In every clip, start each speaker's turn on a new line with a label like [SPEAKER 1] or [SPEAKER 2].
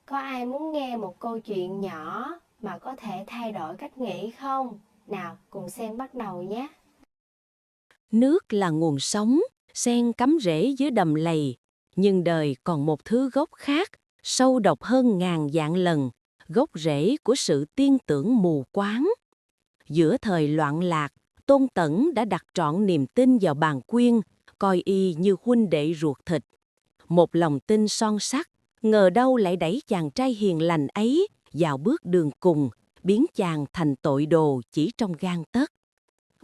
[SPEAKER 1] Có ai muốn nghe một câu chuyện nhỏ mà có thể thay đổi cách nghĩ không? Nào, cùng xem bắt đầu nhé.
[SPEAKER 2] Nước là nguồn sống, sen cắm rễ dưới đầm lầy. Nhưng đời còn một thứ gốc khác, sâu độc hơn ngàn vạn lần, gốc rễ của sự tiên tưởng mù quáng. Giữa thời loạn lạc, Tôn Tẩn đã đặt trọn niềm tin vào Bàn Quyên, coi y như huynh đệ ruột thịt. Một lòng tin son sắt, ngờ đâu lại đẩy chàng trai hiền lành ấy vào bước đường cùng, biến chàng thành tội đồ chỉ trong gang tấc.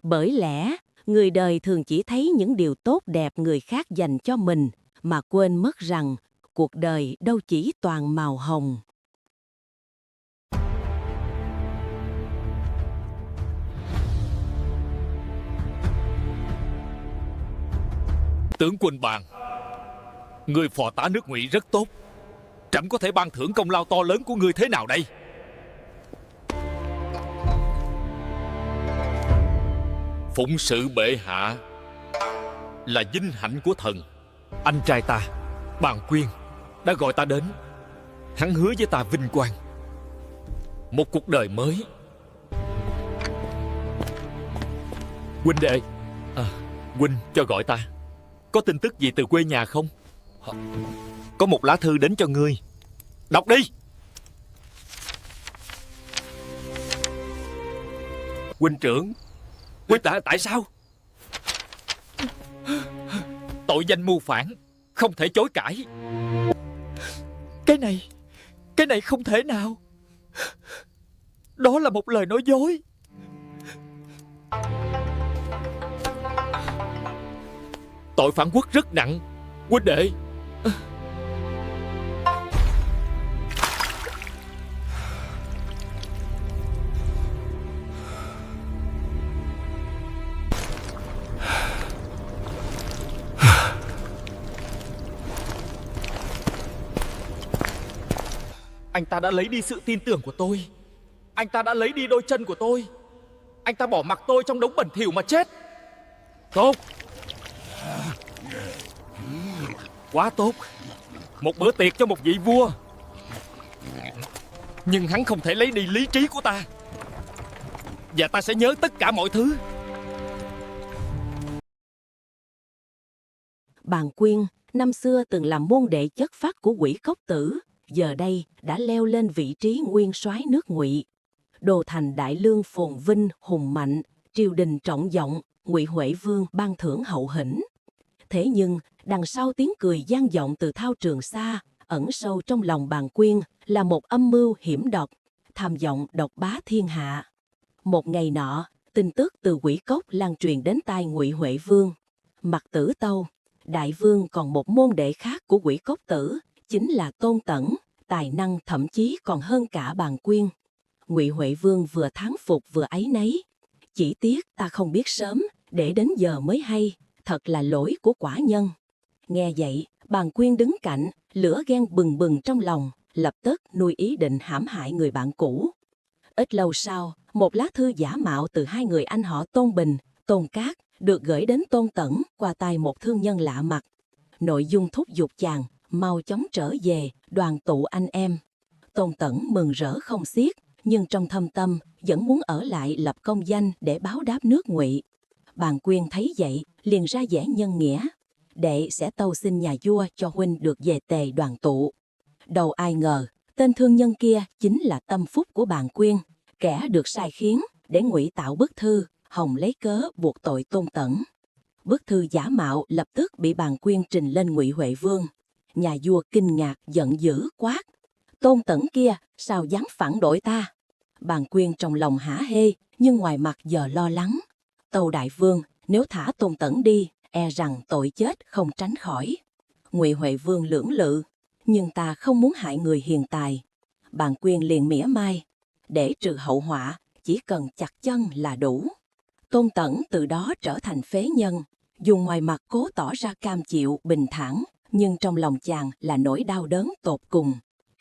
[SPEAKER 2] Bởi lẽ, người đời thường chỉ thấy những điều tốt đẹp người khác dành cho mình, mà quên mất rằng cuộc đời đâu chỉ toàn màu hồng.
[SPEAKER 3] Tướng quân Bàn, người phò tá nước Ngụy rất tốt. Trẫm có thể ban thưởng công lao to lớn của ngươi thế nào đây? Phụng sự bệ hạ là vinh hạnh của thần. Anh trai ta, Bàn Quyên, đã gọi ta đến. Hắn hứa với ta vinh quang, một cuộc đời mới. Huynh đệ, huynh cho gọi ta. Có tin tức gì từ quê nhà không? Có một lá thư đến cho ngươi. Đọc đi. Huynh trưởng, huynh tại sao? Tội danh mưu phản, không thể chối cãi.
[SPEAKER 4] Cái này không thể nào. Đó là một lời nói dối.
[SPEAKER 3] Tội phản quốc rất nặng, huynh đệ.
[SPEAKER 4] Anh ta đã lấy đi sự tin tưởng của tôi. Anh ta đã lấy đi đôi chân của tôi. Anh ta bỏ mặc tôi trong đống bẩn thỉu mà chết.
[SPEAKER 3] Tốt, quá tốt. Một bữa tiệc cho một vị vua. Nhưng hắn không thể lấy đi lý trí của ta. Và ta sẽ nhớ tất cả mọi thứ.
[SPEAKER 2] Bàn Quyên năm xưa từng làm môn đệ chất phác của Quỷ Cốc Tử, giờ đây đã leo lên vị trí nguyên soái nước Ngụy. Đô thành đại lương phồn vinh hùng mạnh, triều đình trọng vọng, Ngụy Huệ Vương ban thưởng hậu hĩnh. Thế nhưng đằng sau tiếng cười vang vọng từ thao Trường Sa, ẩn sâu trong lòng Bàn Quyên là một âm mưu hiểm độc, tham vọng độc bá thiên hạ. Một ngày nọ, tin tức từ Quỷ Cốc lan truyền đến tai Ngụy Huệ Vương. Mặc Tử Tâu, đại vương còn một môn đệ khác của Quỷ Cốc Tử, chính là Tôn Tẩn, tài năng thậm chí còn hơn cả Bàn Quyên. Ngụy Huệ Vương vừa thán phục vừa áy náy. Chỉ tiếc ta không biết sớm, để đến giờ mới hay, thật là lỗi của quả nhân. Nghe vậy, Bàn Quyên đứng cạnh, lửa ghen bừng bừng trong lòng, lập tức nuôi ý định hãm hại người bạn cũ. Ít lâu sau, một lá thư giả mạo từ hai người anh họ Tôn Bình, Tôn Cát được gửi đến Tôn Tẩn qua tay một thương nhân lạ mặt. Nội dung thúc giục chàng mau chóng trở về, đoàn tụ anh em. Tôn Tẩn mừng rỡ không xiết, nhưng trong thâm tâm vẫn muốn ở lại lập công danh để báo đáp nước Ngụy. Bàn Quyên thấy vậy, liền ra vẻ nhân nghĩa. Đệ sẽ tâu xin nhà vua cho huynh được về Tề đoàn tụ. Đâu ai ngờ, tên thương nhân kia chính là tâm phúc của Bàn Quyên, kẻ được sai khiến để Ngụy tạo bức thư, hòng lấy cớ buộc tội Tôn Tẩn. Bức thư giả mạo lập tức bị Bàn Quyên trình lên Ngụy Huệ Vương. Nhà vua kinh ngạc giận dữ quát: Tôn Tẩn kia sao dám phản đổi ta? Bàn Quyên trong lòng hả hê, nhưng ngoài mặt giờ lo lắng. Tâu đại vương, nếu thả Tôn Tẩn đi, e rằng tội chết không tránh khỏi. Ngụy Huệ Vương lưỡng lự, nhưng ta không muốn hại người hiền tài. Bàn Quyên liền mỉa mai, để trừ hậu họa, chỉ cần chặt chân là đủ. Tôn Tẩn từ đó trở thành phế nhân, dùng ngoài mặt cố tỏ ra cam chịu, bình thản, nhưng trong lòng chàng là nỗi đau đớn tột cùng.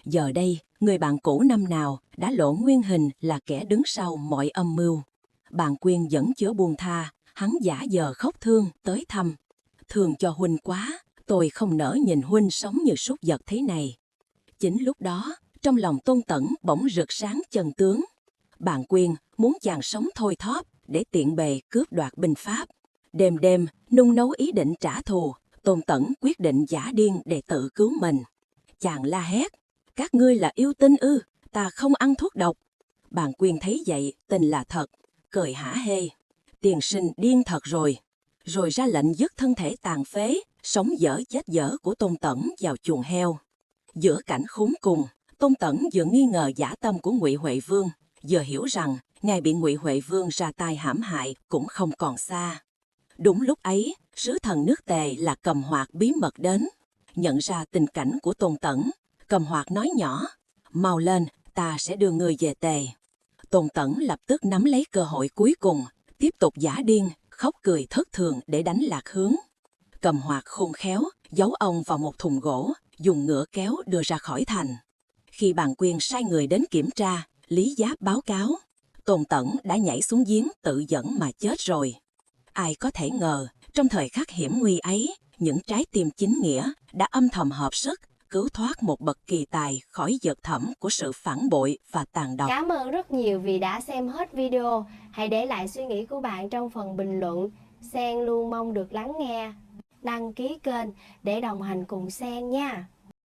[SPEAKER 2] Giờ đây, người bạn cũ năm nào đã lộ nguyên hình là kẻ đứng sau mọi âm mưu. Bàn Quyên vẫn chưa buông tha, hắn giả vờ khóc thương tới thăm. Thương cho huynh quá, tôi không nỡ nhìn huynh sống như súc vật thế này. Chính lúc đó, Trong lòng Tôn Tẩn bỗng rực sáng chân tướng. Bàn Quyên muốn chàng sống thôi thóp để tiện bề cướp đoạt binh pháp. Đêm đêm nung nấu ý định trả thù, Tôn Tẩn quyết định giả điên để tự cứu mình. Chàng la hét: "Các ngươi là yêu tinh ư? Ta không ăn thuốc độc." Bàn Quyên thấy vậy tin là thật, cười hả hê: "Tiền sinh điên thật rồi." Rồi ra lệnh dứt thân thể tàn phế, sống dở chết dở của Tôn Tẩn vào chuồng heo. Giữa cảnh khốn cùng, Tôn Tẩn vừa nghi ngờ dã tâm của Ngụy Huệ Vương, vừa hiểu rằng ngài bị Ngụy Huệ Vương ra tay hãm hại cũng không còn xa. Đúng lúc ấy, sứ thần nước Tề là Cầm Hoạt bí mật đến. Nhận ra tình cảnh của Tôn Tẩn, Cầm Hoạt nói nhỏ: "Mau lên, ta sẽ đưa người về Tề." Tôn Tẩn lập tức nắm lấy cơ hội cuối cùng, tiếp tục giả điên, khóc cười thất thường để đánh lạc hướng. Cầm Hoạt khôn khéo, giấu ông vào một thùng gỗ, dùng ngựa kéo đưa ra khỏi thành. Khi Bàn Quyên sai người đến kiểm tra, Lý Giáp báo cáo: Tôn Tẩn đã nhảy xuống giếng tự dẫn mà chết rồi. Ai có thể ngờ, trong thời khắc hiểm nguy ấy, những trái tim chính nghĩa đã âm thầm hợp sức, cứu thoát một bậc kỳ tài khỏi vực thẳm của sự phản bội và tàn độc.
[SPEAKER 1] Cảm ơn rất nhiều vì đã xem hết video. Hãy để lại suy nghĩ của bạn trong phần bình luận. Sen luôn mong được lắng nghe. Đăng ký kênh để đồng hành cùng Sen nha.